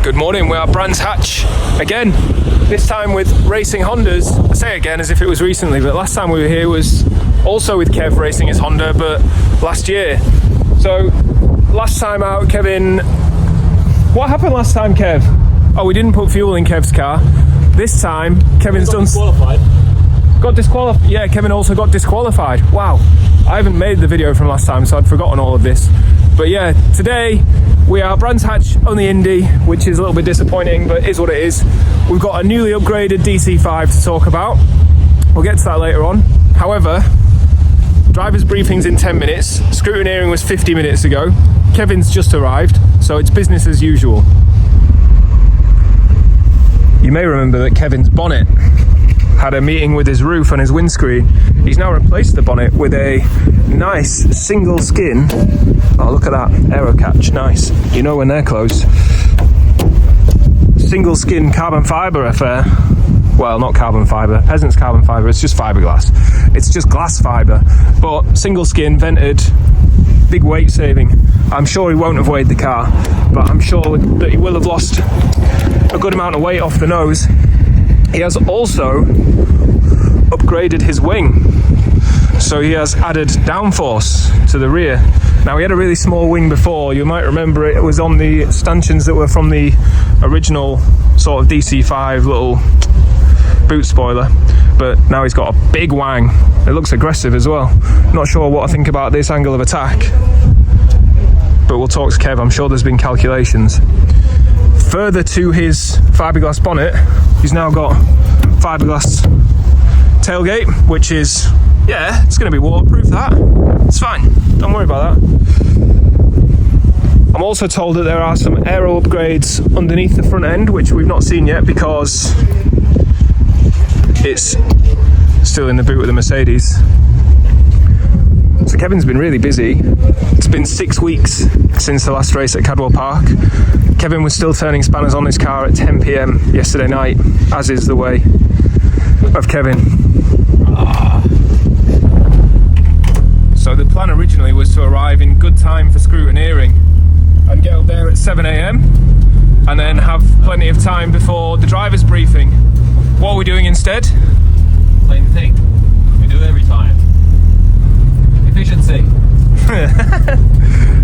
Good morning, we are Brands Hatch again, this time with racing Hondas. I say again as if it was recently, but last time we were here was also with Kev racing his Honda, but last year. So last time out, Kevin, what happened last time, Kev? Oh, we didn't put fuel in Kev's car. This time, Kevin's done... Got disqualified. Yeah, Kevin also got disqualified. Wow, I haven't made the video from last time, so I'd forgotten all of this. But yeah, today we are Brands Hatch on the Indy, which is a little bit disappointing, but is what it is. We've got a newly upgraded DC5 to talk about. We'll get to that later on. However, driver's briefing's in 10 minutes. Scrutineering was 50 minutes ago. Kevin's just arrived, so it's business as usual. You may remember that Kevin's bonnet had a meeting with his roof and his windscreen. He's now replaced the bonnet with a nice single skin. Oh, look at that aero catch, nice. You know when they're close. Single skin carbon fibre affair. Well, not carbon fibre, peasant's carbon fibre, it's just fiberglass. It's just glass fibre, but single skin, vented, big weight saving. I'm sure he won't have weighed the car, but I'm sure that he will have lost a good amount of weight off the nose. He has also upgraded his wing, so he has added downforce to the rear. Now, he had a really small wing before. You might remember it was on the stanchions that were from the original sort of DC5 little boot spoiler, but now he's got a big wang. It looks aggressive as well. Not sure what I think about this angle of attack, but we'll talk to Kev. I'm sure there's been calculations. Further to his fiberglass bonnet, he's now got fiberglass tailgate, which is, yeah, it's going to be waterproof, that. It's fine, don't worry about that. I'm also told that there are some aero upgrades underneath the front end, which we've not seen yet because it's still in the boot of the Mercedes. So Kevin's been really busy. It's been 6 weeks since the last race at Cadwell Park. Kevin was still turning spanners on his car at 10 PM yesterday night, as is the way of Kevin. So the plan originally was to arrive in good time for scrutineering and get up there at 7 AM and then have plenty of time before the driver's briefing. What are we doing instead? Same thing. We do every time. Efficiency.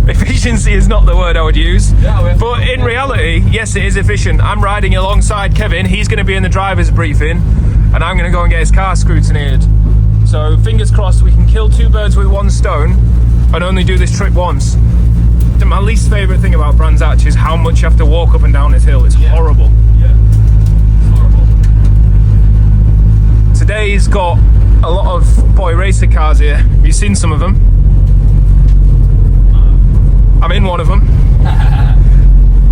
Efficiency is not the word I would use, Yeah, but in reality, yes, it is efficient. I'm riding alongside Kevin. He's going to be in the driver's briefing and I'm going to go and get his car scrutineered. So fingers crossed we can kill two birds with one stone and only do this trip once. My least favourite thing about Brands Hatch is how much you have to walk up and down this hill. It's horrible. Yeah, it's horrible. Today's got a lot of boy racer cars here. Have you seen some of them? I'm in one of them.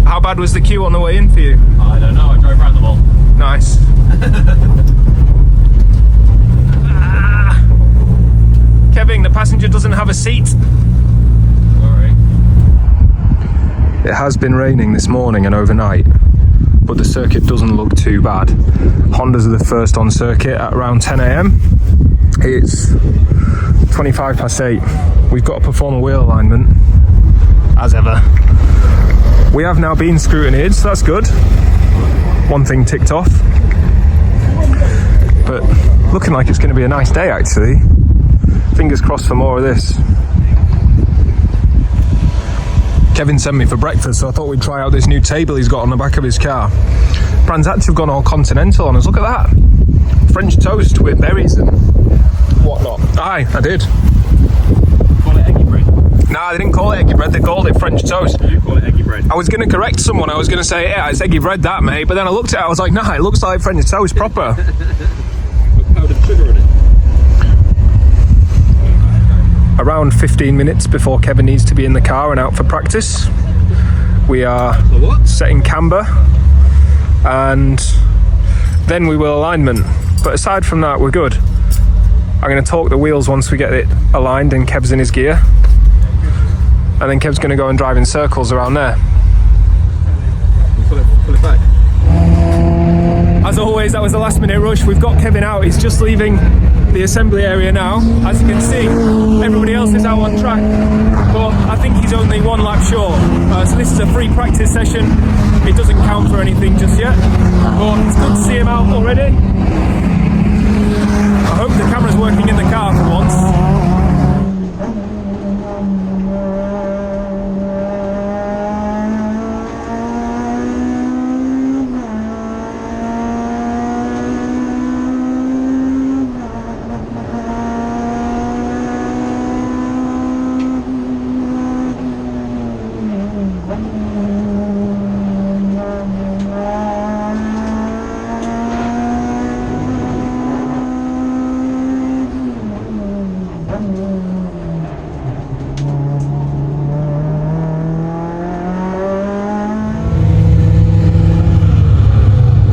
How bad was the queue on the way in for you? I don't know, I drove around them all. Nice. Kevving, the passenger doesn't have a seat. Sorry. It has been raining this morning and overnight, but the circuit doesn't look too bad. Hondas are the first on circuit at around 10 AM. It's 25 past 8. We've got to perform a wheel alignment, as ever. We have now been scrutineered, so that's good. One thing ticked off. But looking like it's going to be a nice day, actually. Fingers crossed for more of this. Kevin sent me for breakfast, so I thought we'd try out this new table he's got on the back of his car. Brands Hatch have gone all continental on us. Look at that. French toast with berries and whatnot. Aye, I did. Call it eggy bread. Nah, they didn't call it eggy bread, they called it French toast. You call it eggy bread. I was going to correct someone, I was going to say, yeah, it's eggy bread that, mate. But then I looked at it, I was like, nah, it looks like French toast proper. With powdered sugar in it. Around 15 minutes before Kevin needs to be in the car and out for practice, we are setting camber and then we will alignment. But aside from that, we're good. I'm going to torque the wheels once we get it aligned and Kev's in his gear. And then Kev's going to go and drive in circles around there. Pull it back. As always, that was a last minute rush. We've got Kevin out. He's just leaving the assembly area now. As you can see, everybody else is out on track, but I think he's only 1 lap short. So this is a free practice session. It doesn't count for anything just yet, but it's good to see him out already. I hope the camera's working in the car for once.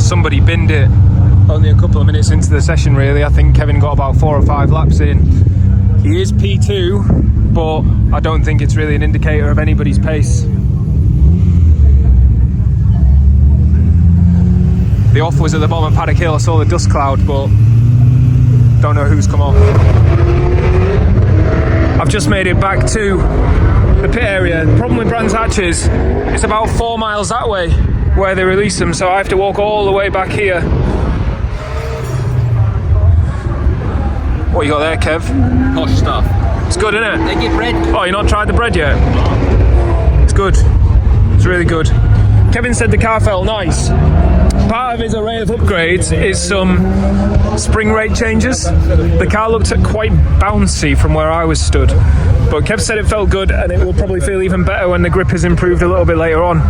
Somebody binned it only a couple of minutes into the session really. I think Kevin got about 4 or 5 laps in. He is P2, but I don't think it's really an indicator of anybody's pace. The off was at the bottom of Paddock Hill. I saw the dust cloud, but don't know who's come off. I've just made it back to the pit area. The problem with Brands Hatches, it's about 4 miles that way where they release them, so I have to walk all the way back here. What you got there, Kev? Posh stuff. It's good, isn't it? They get bread. Oh, you not tried the bread yet? It's good. It's really good. Kevin said the car felt nice. Part of his array of upgrades is some spring rate changes. The car looked quite bouncy from where I was stood, but Kev said it felt good and it will probably feel even better when the grip is improved a little bit later on.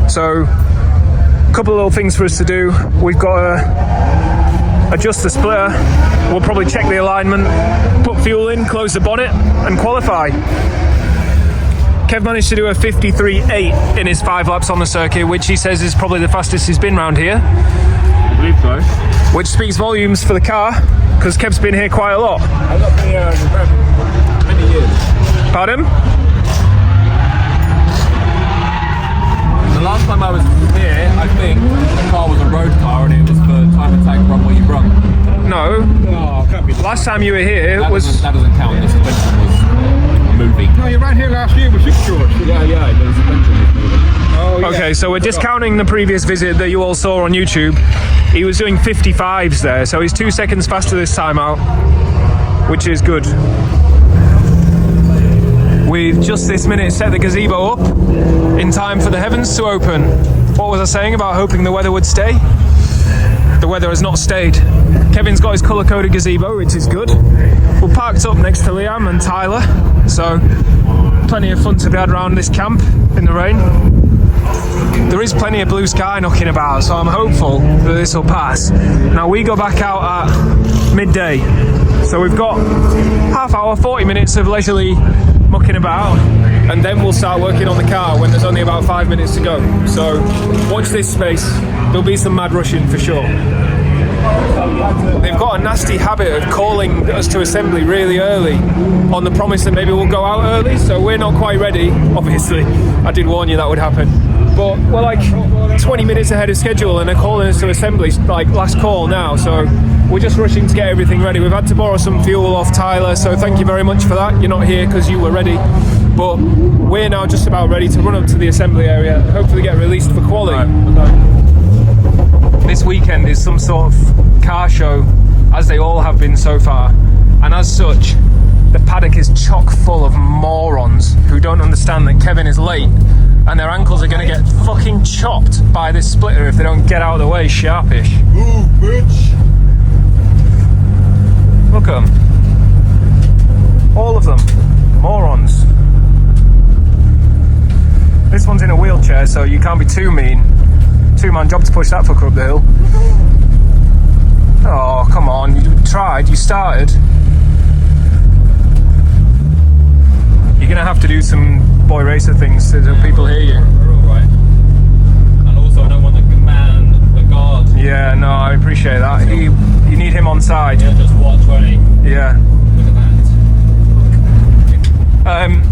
So, a couple of little things for us to do. We've got to adjust the splitter. We'll probably check the alignment, put fuel in, close the bonnet and qualify. Kev managed to do a 53.8 in his 5 laps on the circuit, which he says is probably the fastest he's been round here. I believe so. Which speaks volumes for the car, because Kev's been here quite a lot. I've got been here many years. Pardon? The last time I was here, I think the car was a road car and it was for time attack run what you brung. No. Oh, can't be. Last time you were here That was... doesn't count. The suspension was moving. No, you ran here last year with 6 shorts. Yeah, the suspension was moving. Oh, yeah. Okay, so we're discounting the previous visit that you all saw on YouTube. He was doing 55s there, so he's 2 seconds faster this time out, which is good. We've just this minute set the gazebo up in time for the heavens to open. What was I saying about hoping the weather would stay? The weather has not stayed. Kevin's got his colour-coded gazebo, which is good. We're parked up next to Liam and Tyler, so plenty of fun to be had around this camp in the rain. There is plenty of blue sky knocking about, so I'm hopeful that this will pass. Now we go back out at midday, so we've got half hour, 40 minutes of leisurely mucking about, and then we'll start working on the car when there's only about 5 minutes to go. So watch this space. There'll be some mad rushing for sure. They've got a nasty habit of calling us to assembly really early on the promise that maybe we'll go out early, so we're not quite ready. Obviously, I did warn you that would happen. But we're like 20 minutes ahead of schedule and they're calling us to assembly like last call now, so we're just rushing to get everything ready. We've had to borrow some fuel off Tyler, so thank you very much for that. You're not here because you were ready, but we're now just about ready to run up to the assembly area and hopefully get released for quali. This weekend is some sort of car show, as they all have been so far, and as such the paddock is chock full of morons who don't understand that Kevin is late and their ankles are going to get fucking chopped by this splitter if they don't get out of the way sharpish. Ooh, bitch! Look at them. All of them. Morons. This one's in a wheelchair, so you can't be too mean. 2-man job to push that fucker up the hill. Oh, come on. You tried. You started. You're going to have to do some boy racer things so that people hear you. We're alright. And also I don't want to command the guard. Yeah, no, I appreciate that. You need him on side. Yeah, just watch 20. Yeah. Look at that.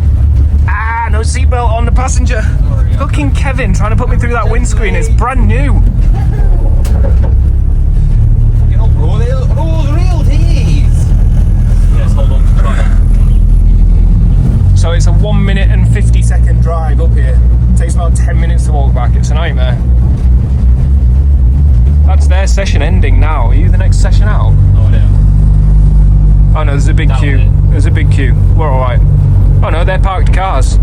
No seatbelt on the passenger. Sorry, Fucking Kevin trying to put me through that windscreen. It's brand new. You know, bro, those real tees. just hold on to try. So it's a 1 minute and 50-second drive up here. It takes about 10 minutes to walk back. It's a nightmare. That's their session ending now. Are you the next session out? No idea. Oh no, there's a big queue. There's a big queue. We're alright. Oh no, they're parked cars.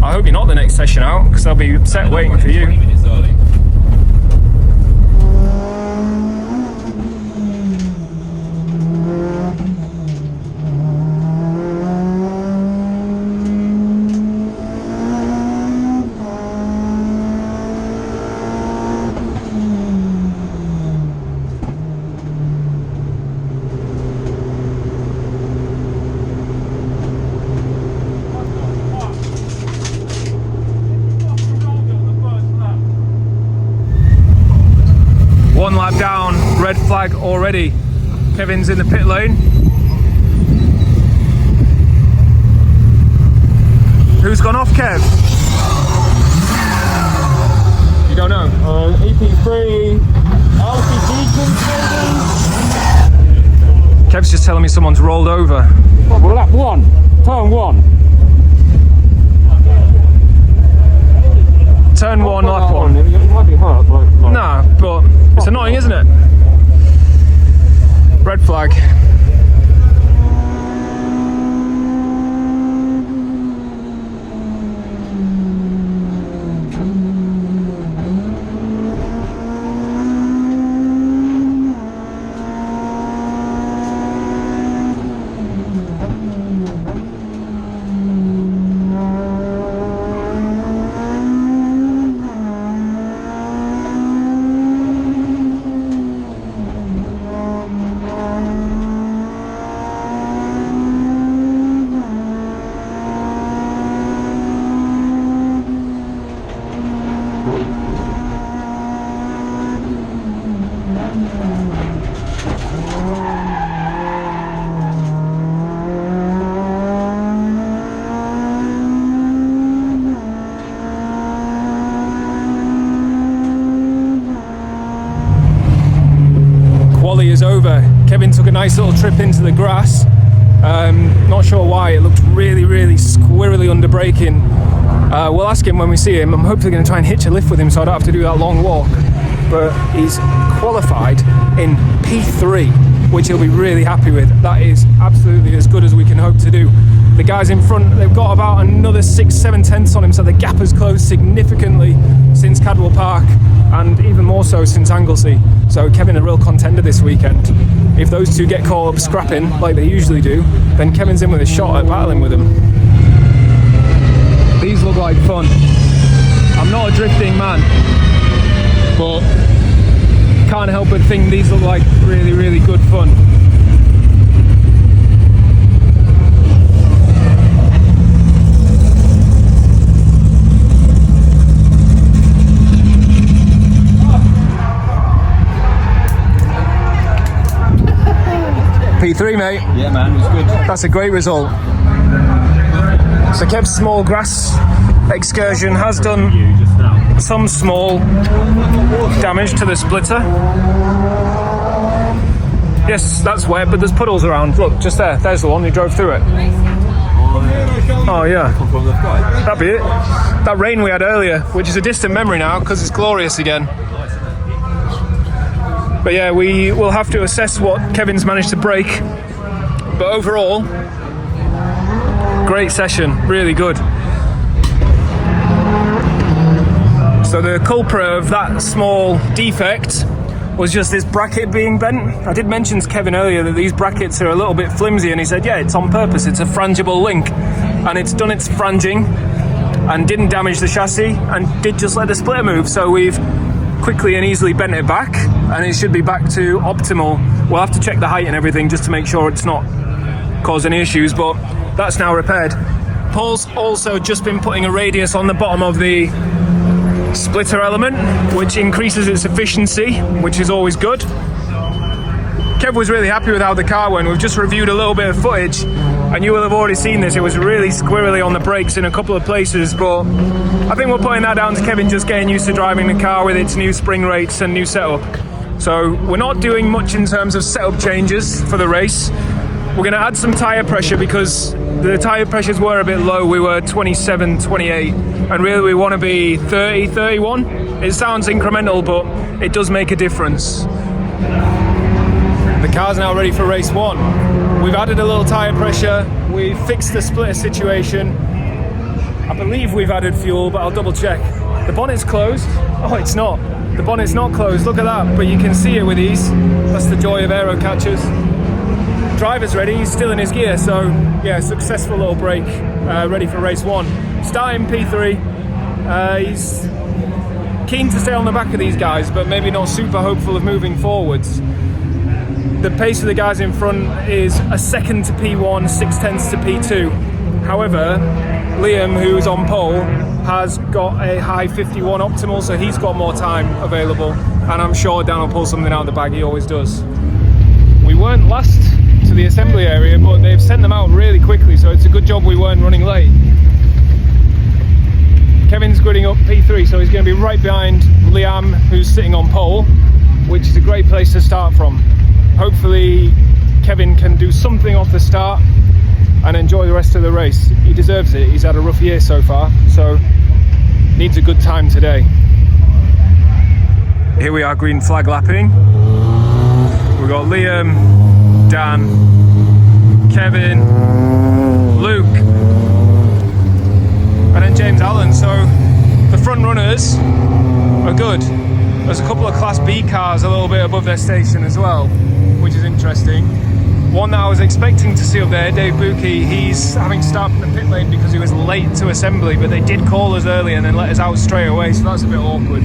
I hope you're not the next session out, because I'll be upset waiting for you. 20 minutes early. One lap down, red flag already. Kevin's in the pit lane. Who's gone off, Kev? You don't know? EP3 LPG controllers. Kev's just telling me someone's rolled over. Well, lap 1, turn 1. Turn 1, lap 1. It might be hurt, like. Nah, but it's annoying, isn't it? Red flag. Quali is over. Kevin took a nice little trip into the grass. Not sure why, it looked really squirrely under braking. We'll ask him when we see him. I'm hopefully going to try and hitch a lift with him so I don't have to do that long walk. But he's qualified in P3, which he'll be really happy with. That is absolutely as good as we can hope to do. The guys in front, they've got about another 6-7 tenths on him, so the gap has closed significantly since Cadwell Park, and even more so since Anglesey. So Kevin a real contender this weekend. If those two get caught up scrapping like they usually do, then Kevin's in with a shot at battling with them. These look like fun. I'm not a drifting man, but can't help but think these look like really good fun. P3, mate. Yeah, man, it was good. That's a great result. So Kev's small grass excursion has done some small damage to the splitter. Yes, that's wet, but there's puddles around. Look, just there. There's the one. You drove through it. Oh, yeah. That'd be it. That rain we had earlier, which is a distant memory now because it's glorious again. But yeah, we will have to assess what Kevin's managed to break. But overall, great session, really good. So the culprit of that small defect was just this bracket being bent. I did mention to Kevin earlier that these brackets are a little bit flimsy, and he said, yeah, it's on purpose, it's a frangible link. And it's done its franging and didn't damage the chassis and did just let the splitter move. So we've quickly and easily bent it back, and it should be back to optimal. We'll have to check the height and everything just to make sure it's not caused any issues, but that's now repaired. Paul's also just been putting a radius on the bottom of the splitter element, which increases its efficiency, which is always good. Kev was really happy with how the car went. We've just reviewed a little bit of footage, and you will have already seen this. It was really squirrely on the brakes in a couple of places, but I think we're putting that down to Kevin just getting used to driving the car with its new spring rates and new setup. So we're not doing much in terms of setup changes for the race. We're going to add some tyre pressure because the tyre pressures were a bit low. We were 27, 28, and really we want to be 30, 31. It sounds incremental, but it does make a difference. The car's now ready for race 1. We've added a little tyre pressure. We've fixed the splitter situation. I believe we've added fuel, but I'll double check. The bonnet's closed. Oh, it's not. The bonnet's not closed. Look at that. But you can see it with ease. That's the joy of aero catchers. Driver's ready. He's still in his gear. So, yeah, successful little break. Ready for race 1. Starting P3. He's keen to stay on the back of these guys, but maybe not super hopeful of moving forwards. The pace of the guys in front is a second to P1, 6/10 to P2. However, Liam, who's on pole, has got a high 51 optimal, so he's got more time available, and I'm sure Dan will pull something out of the bag. He always does. We weren't last to the assembly area, but they've sent them out really quickly, so it's a good job we weren't running late. Kevin's gridding up P3, so he's going to be right behind Liam, who's sitting on pole, which is a great place to start from. Hopefully Kevin can do something off the start and enjoy the rest of the race. He deserves it. He's had a rough year so far, so needs a good time today. Here we are, green flag lapping. We've got Liam, Dan, Kevin, Luke, and then James Allen. So the front runners are good. There's a couple of Class B cars a little bit above their station as well, which is interesting. One that I was expecting to see up there, Dave Buki, he's having to start from the pit lane because he was late to assembly, but they did call us early and then let us out straight away, so that's a bit awkward.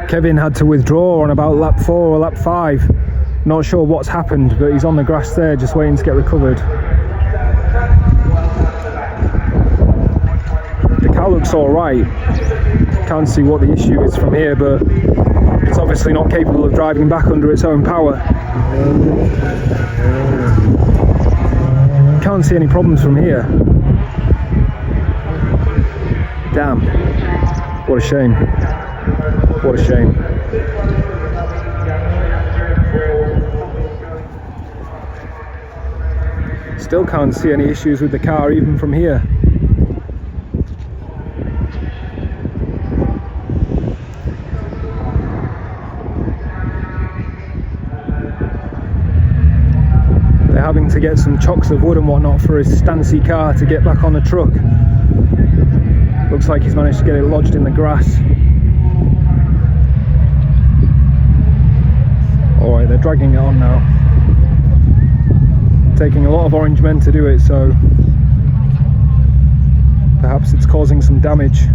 Kevin had to withdraw on about lap 4 or lap 5. Not sure what's happened, but he's on the grass there just waiting to get recovered. The car looks alright. Can't see what the issue is from here, but it's obviously not capable of driving back under its own power. Can't see any problems from here. Damn. What a shame. What a shame. Still can't see any issues with the car even from here. to get some chocks of wood and whatnot for his Stancy car to get back on the truck. Looks like he's managed to get it lodged in the grass. Alright, they're dragging it on now. Taking a lot of orange men to do it, so perhaps it's causing some damage.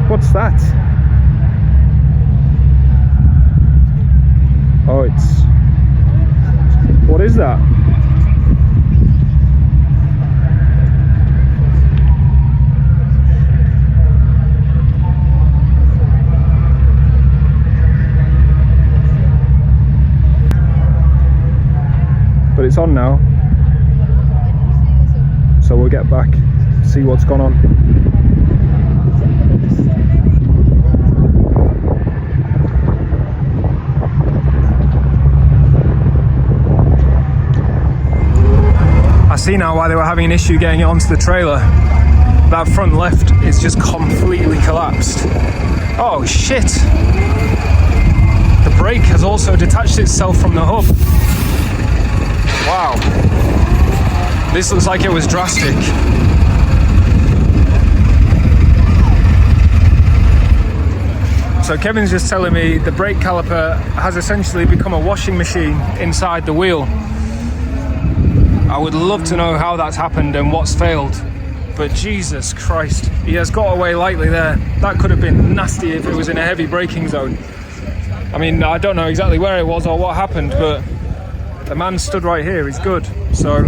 What's that? Oh, it's... What is that? But it's on now, so we'll get back, see what's gone on. I see now why they were having an issue getting it onto the trailer. That front left is just completely collapsed. Oh shit! The brake has also detached itself from the hub. Wow. This looks like it was drastic. So Kevin's just telling me the brake caliper has essentially become a washing machine inside the wheel. I would love to know how that's happened and what's failed, but Jesus Christ, he has got away lightly there. That could have been nasty if it was in a heavy braking zone. I mean, I don't know exactly where it was or what happened, but the man stood right here, he's good, so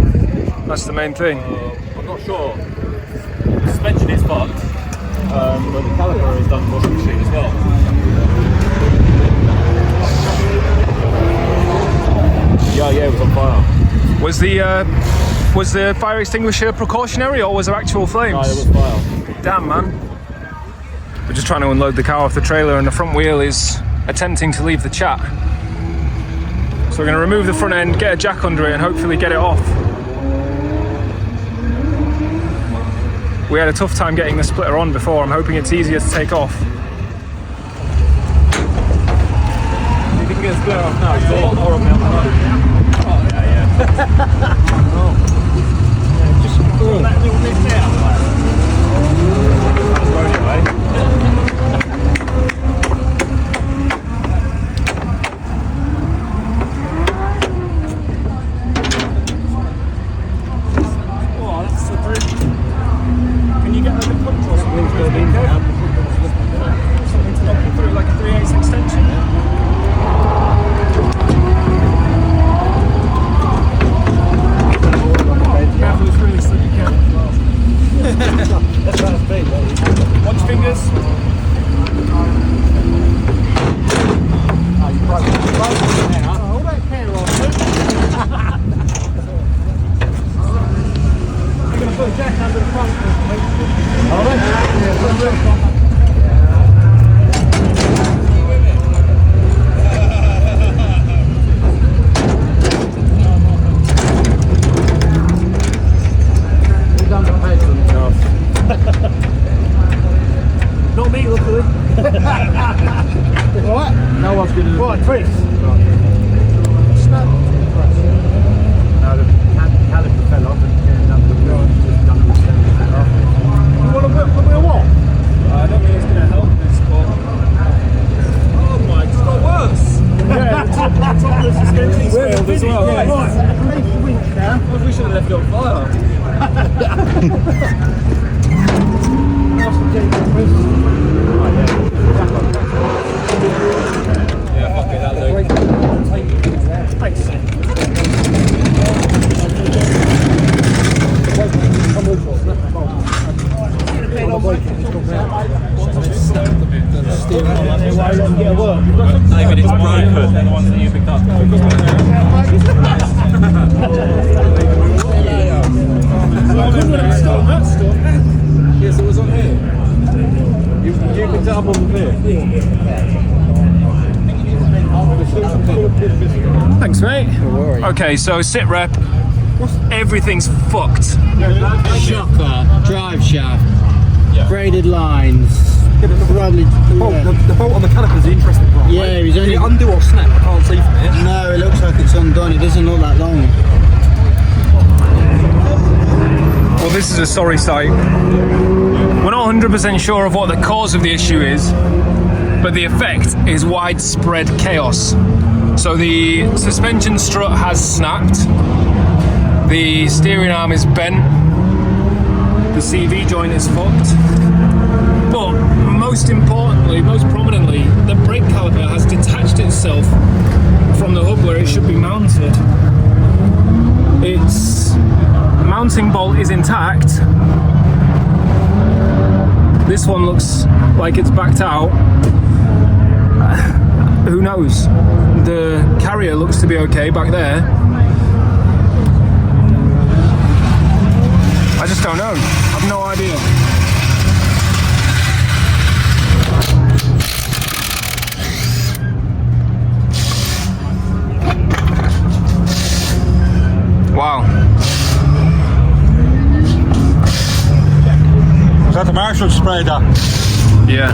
that's the main thing. I'm not sure. The suspension is fucked, but the caliper is done washing machine as well. Yeah, it was on fire. Was the fire extinguisher precautionary or was there actual flames? No, there was fire. Damn, man. We're just trying to unload the car off the trailer and the front wheel is attempting to leave the chat. So we're going to remove the front end, get a jack under it and hopefully get it off. We had a tough time getting the splitter on before. I'm hoping it's easier to take off. You can get the splitter off now, it's all on the outside. Just pull that little bit down. That's going away. Oh, that's slippery. Can you get a bit punch or something? Something to knock it through, like a 3/8 extension. Careful, it's really slippy, careful. That's about as big, watch fingers. Oh, you broke it now. All that care on I'm going to put a jack under the front. Are they? Yeah, put the roof on. Not me, luckily. What? No one's going to... What, Chris? Snap. No, the caliper fell off and came down the wheel. Just done the stand off. You want to put me a what? I don't think it's going to help this, but... Oh my, it's got worse. Yeah, the top of the suspension's failed as well. Yeah, right, leave the winch now. We should have left it on fire. Yeah, fuck it, that'll do. Thanks. David, it's broken. They're the ones that you picked up. Yes, it was on here. You picked it up on the Thanks, mate. Okay, so sit rep. Everything's fucked. Shocker, drive shaft, braided lines, Probably. The bolt on the caliper is the interesting part. Yeah, right? he's Did only. it undo or snap? I can't see from here. No, it looks like it's undone. It doesn't look that long. Well, this is a sorry sight. We're not 100% sure of what the cause of the issue is, but the effect is widespread chaos. So the suspension strut has snapped, the steering arm is bent, the CV joint is fucked, but most importantly, most prominently, the brake caliper has detached itself from the hub where it should be mounted. Its mounting bolt is intact. This one looks like it's backed out. Who knows? The carrier looks to be okay back there. I just don't know. I've no idea. Wow. Is that the Marshall spray that? Yeah.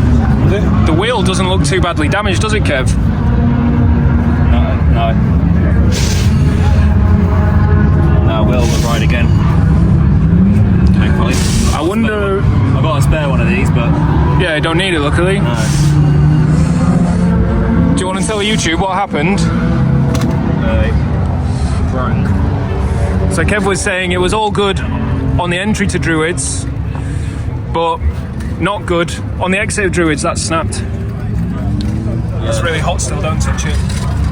The wheel doesn't look too badly damaged, does it, Kev? No. No, Will was right again. Thankfully. I wonder. I've got a spare one of these, but Yeah, I don't need it, luckily. no. Do you want to tell YouTube what happened? Right. So Kev was saying it was all good on the entry to Druids, but not good on the exit of Druids. That snapped. It's really hot still, don't touch it.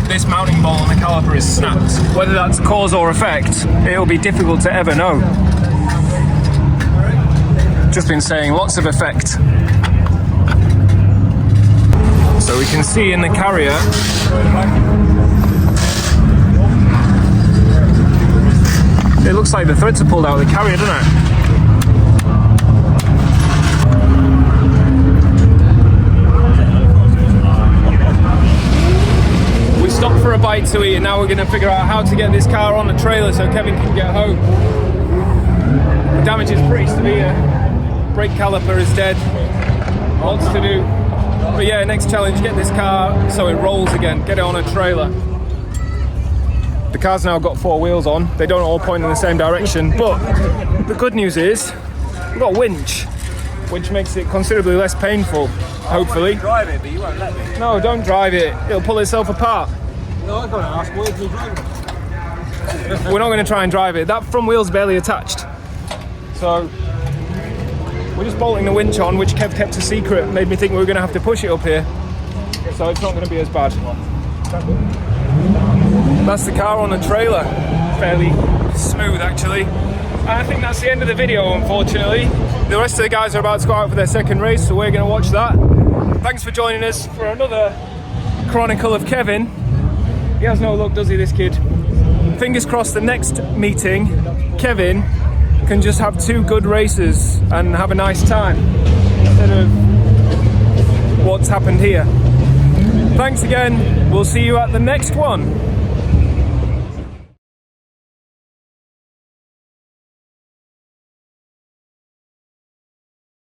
This mounting bolt on the caliper is snapped. Whether that's cause or effect, it'll be difficult to ever know. Just been saying lots of effect. So we can see in the carrier it looks like the threads are pulled out of the carrier, doesn't it? We stopped for a bite to eat and now we're going to figure out how to get this car on the trailer so Kevin can get home. The damage is pretty severe. Brake caliper is dead. Lots to do. But yeah, next challenge, get this car so it rolls again. Get it on a trailer. The car's now got 4 wheels on. They don't all point in the same direction, but the good news is we've got a winch, which makes it considerably less painful, hopefully. Drive it, but you won't let me. No, don't drive it. It'll pull itself apart. No, I've got to ask, where's the driver? We're not going to try and drive it. That front wheel's barely attached. So we're just bolting the winch on, which Kev kept a secret. Made me think we were going to have to push it up here. So it's not going to be as bad. That's the car on the trailer. Fairly smooth, actually. And I think that's the end of the video, unfortunately. The rest of the guys are about to go out for their second race, so we're going to watch that. Thanks for joining us for another Chronicle of Kevin. He has no luck, does he, this kid? Fingers crossed the next meeting, Kevin can just have 2 good races and have a nice time instead of what's happened here. Thanks again. We'll see you at the next one.